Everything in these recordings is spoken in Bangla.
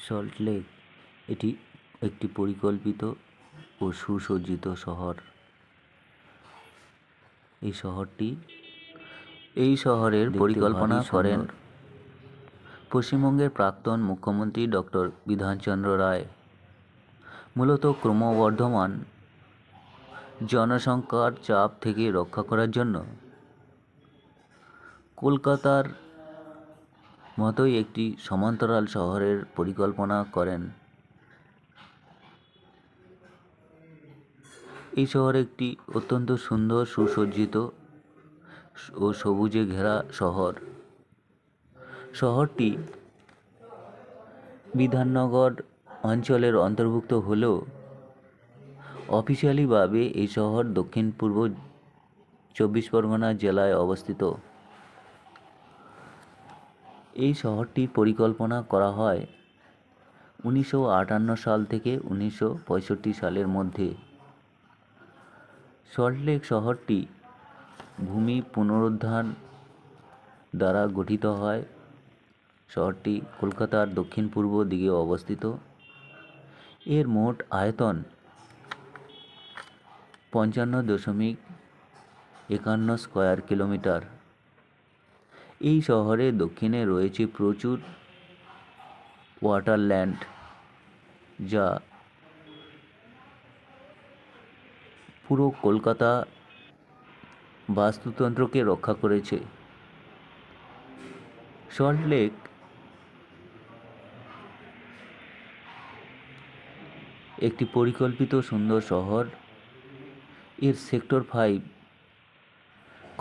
সল্টলেক এটি একটি পরিকল্পিত ও সুসজ্জিত শহর। এই শহরের পরিকল্পনা করেন পশ্চিমবঙ্গের প্রাক্তন মুখ্যমন্ত্রী ডক্টর বিধানচন্দ্র রায়। মূলত ক্রমবর্ধমান জনসংখ্যার চাপ থেকে রক্ষা করার জন্য কলকাতার মতোই একটি সমান্তরাল শহরের পরিকল্পনা করেন। এই শহর একটি অত্যন্ত সুন্দর, সুসজ্জিত ও সবুজে ঘেরা শহর। শহরটি বিধাননগর অঞ্চলের অন্তর্ভুক্ত হলেও অফিসিয়ালিভাবে এই শহর দক্ষিণ পূর্ব 24 পরগনা জেলায় অবস্থিত। এই শহরটির পরিকল্পনা করা হয় 1958 সাল থেকে 1965 সালের মধ্যে। সল্টলেক শহরটি ভূমি পুনরুদ্ধার দ্বারা গঠিত হয়। শহরটি কলকাতার দক্ষিণ পূর্ব দিকে অবস্থিত। এর মোট আয়তন 55.51 স্কয়ার কিলোমিটার। এই শহরে দক্ষিণে রয়েছে প্রচুর ওয়াটারল্যান্ড, যা পুরো কলকাতা বাস্তুতন্ত্রকে রক্ষা করেছে। সল্টলেক একটি পরিকল্পিত সুন্দর শহর। এর সেক্টর 5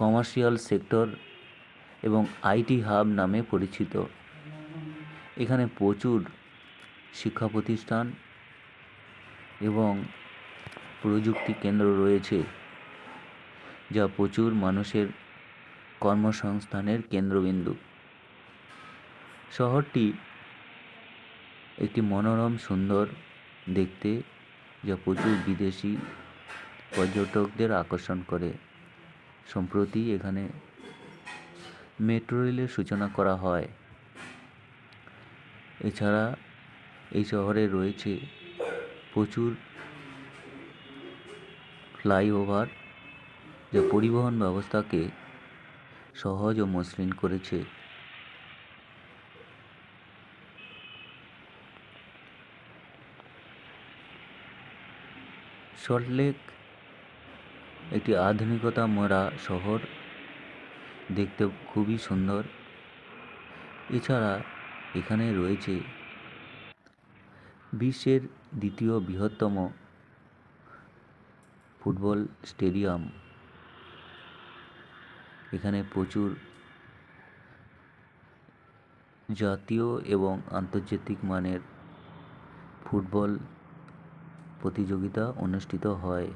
কমার্শিয়াল সেক্টর এবং আইটি হাব নামে পরিচিত। এখানে প্রচুর শিক্ষা প্রতিষ্ঠান এবং প্রযুক্তি কেন্দ্র রয়েছে, যা প্রচুর মানুষের কর্মসংস্থানের কেন্দ্রবিন্দু। শহরটি একটি মনোরম, সুন্দর দেখতে, যা প্রচুর বিদেশি পর্যটকদের আকর্ষণ করে। সম্প্রতি এখানে মেট্রো রেলের সূচনা করা হয়। এছাড়া এই শহরে রয়েছে প্রচুর ফ্লাইওভার, যা পরিবহন ব্যবস্থাকে সহজ ও মসৃণ করেছে। সল্টলেক একটি আধুনিকতা মোড়া শহর, দেখতে খুবই সুন্দর। এছাড়া এখানে রয়েছে বিশ্বের দ্বিতীয় বৃহত্তম ফুটবল স্টেডিয়াম। এখানে প্রচুর জাতীয় এবং আন্তর্জাতিক মানের ফুটবল প্রতিযোগিতা অনুষ্ঠিত হয়।